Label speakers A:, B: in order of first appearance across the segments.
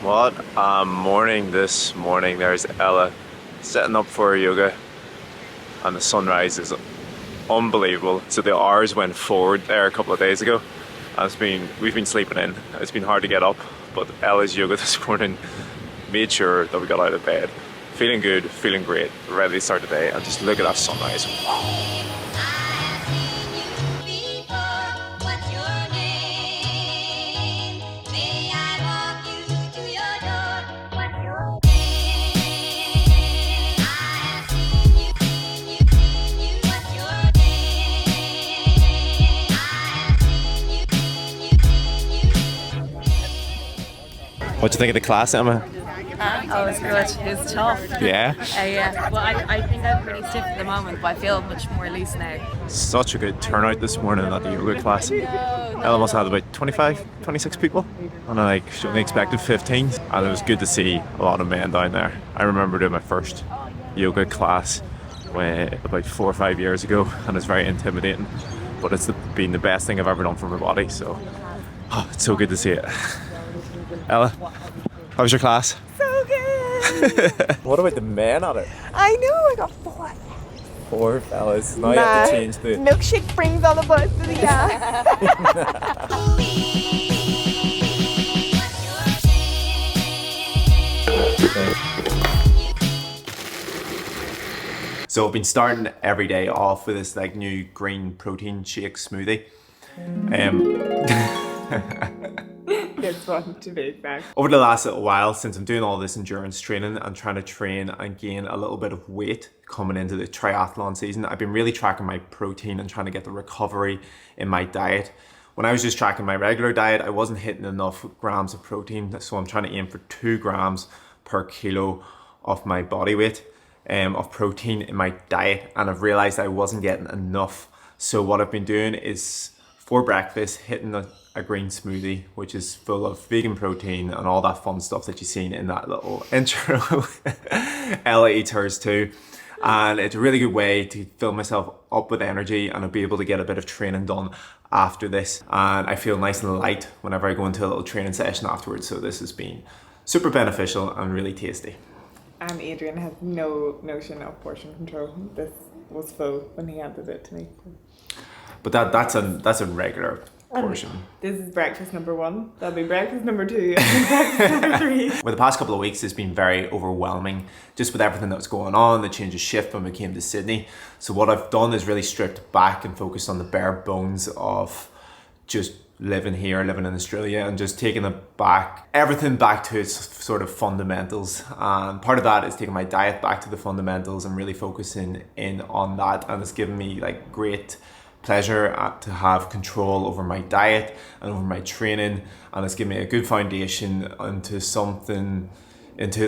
A: What a morning this morning. There's Ella setting up for yoga, and the sunrise is unbelievable. So the hours went forward there a couple of days ago. We've been sleeping in. It's been hard to get up, but Ella's yoga this morning made sure that we got out of bed. Feeling good, feeling great, ready to start the day, and just look at that sunrise. What do you think of the class, Emma?
B: Oh, it's good. It's tough.
A: Yeah?
B: Yeah. Well, I think I'm pretty stiff at the moment, but I feel much more loose now.
A: Such a good turnout this morning at the yoga class. Ella must have had about 25, 26 people, and she only expected 15. And it was good to see a lot of men down there. I remember doing my first yoga class about 4 or 5 years ago, and it's very intimidating, but it's been the best thing I've ever done for my body, so it's so good to see it. Ella, how was your class?
B: So good.
A: What about the men at it?
B: I know. I got 4.
A: 4 fellas. Now you have to change the...
B: Milkshake brings all the boys to the yard.
A: So I've been starting every day off with this new green protein shake smoothie.
B: It's fun to be back.
A: Over the last little while, since I'm doing all this endurance training and trying to train and gain a little bit of weight coming into the triathlon season, I've been really tracking my protein and trying to get the recovery in my diet. When I was just tracking my regular diet, I wasn't hitting enough grams of protein, so I'm trying to aim for 2 grams per kilo of my body weight of protein in my diet, and I've realized I wasn't getting enough. So what I've been doing is, for breakfast, hitting a green smoothie, which is full of vegan protein and all that fun stuff that you've seen in that little intro. Ella eats hers too. And it's a really good way to fill myself up with energy, and I'll be able to get a bit of training done after this. And I feel nice and light whenever I go into a little training session afterwards. So this has been super beneficial and really tasty.
C: And Adrian has no notion of portion control. This was full when he handed it to me.
A: But that's a regular portion.
C: This is breakfast number 1. That'll be breakfast number 2 and breakfast number 3.
A: With the past couple of weeks, it's been very overwhelming, just with everything that's going on, the change of shift when we came to Sydney. So what I've done is really stripped back and focused on the bare bones of just living here, living in Australia, and just taking everything back to its sort of fundamentals. And part of that is taking my diet back to the fundamentals and really focusing in on that. And it's given me great pleasure to have control over my diet and over my training, and it's given me a good foundation into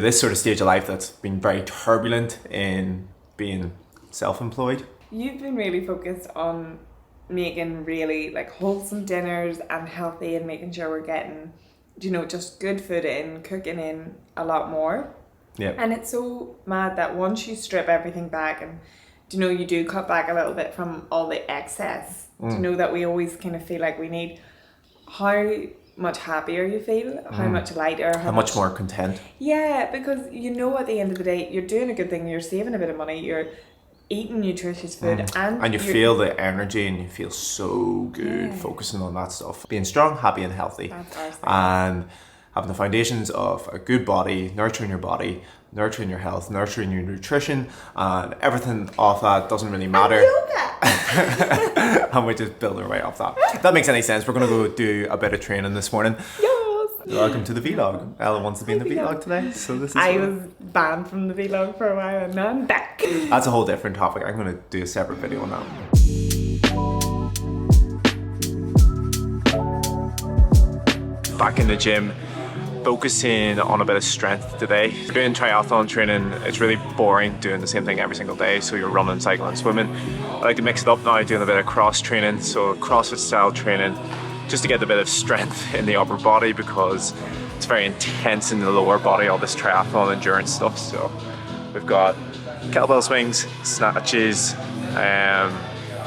A: this sort of stage of life that's been very turbulent in being self-employed.
C: You've been really focused on making really wholesome dinners and healthy, and making sure we're getting just good food in, cooking in a lot more.
A: Yeah.
C: And it's so mad that once you strip everything back and you do cut back a little bit from all the excess, that we always kind of feel like we need, how much happier you feel, how much lighter,
A: how much more content.
C: Yeah, because at the end of the day, you're doing a good thing, you're saving a bit of money, you're eating nutritious food, and
A: you feel the energy, and you feel so good focusing on that stuff. Being strong, happy and healthy. And having the foundations of a good body, nurturing your body, nurturing your health, nurturing your nutrition, and everything off that doesn't really matter. And we just build our way off that. If that makes any sense, we're going to go do a bit of training this morning.
C: Yes.
A: Welcome to the vlog. Ella wants to be in the vlog today, so this is...
C: I was banned from the vlog for a while, and now I'm back.
A: That's a whole different topic. I'm going to do a separate video on that. Back in the gym, focusing on a bit of strength today. Doing triathlon training, it's really boring doing the same thing every single day, so you're running, cycling, swimming. I like to mix it up now, doing a bit of cross training, so CrossFit style training, just to get a bit of strength in the upper body, because it's very intense in the lower body, all this triathlon endurance stuff. So we've got kettlebell swings, snatches,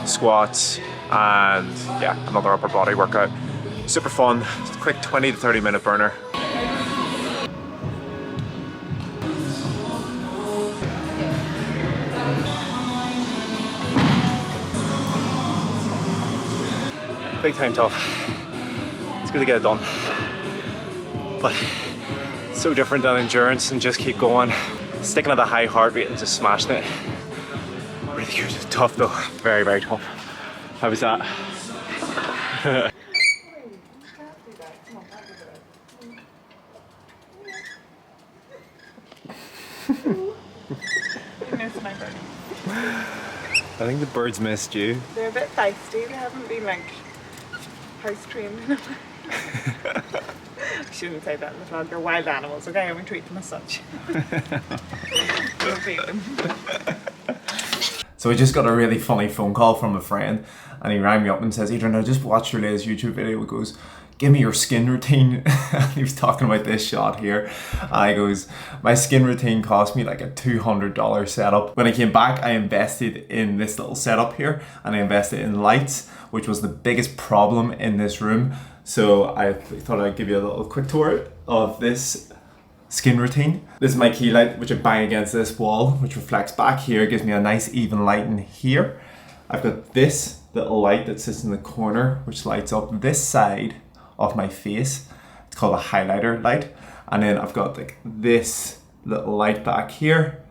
A: squats, and another upper body workout. Super fun, quick 20 to 30 minute burner. big time tough. It's good to get it done. But it's so different than endurance and just keep going. Sticking at a high heart rate and just smashing it. Really good. Tough though. Very, very tough. How was that? I think the birds missed you.
C: They're a bit feisty. They haven't been like house trained. I shouldn't say that in the vlog. They're wild animals, okay? And we treat them as such. Don't feed them.
A: So I just got a really funny phone call from a friend, and he rang me up and says, Adrian, I just watched your latest YouTube video. He goes, give me your skin routine. He was talking about this shot here. And he goes, my skin routine cost me like a $200 setup. When I came back, I invested in this little setup here, and I invested in lights, which was the biggest problem in this room. So I thought I'd give you a little quick tour of this skin routine. This is my key light, which I bang against this wall, which reflects back here, gives me a nice even light in here. I've got this little light that sits in the corner, which lights up this side of my face. It's called a highlighter light. And then I've got like this little light back here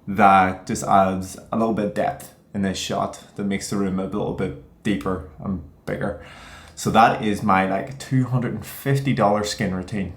A: that just adds a little bit of depth in this shot that makes the room a little bit deeper and bigger. So that is my like $250 skin routine.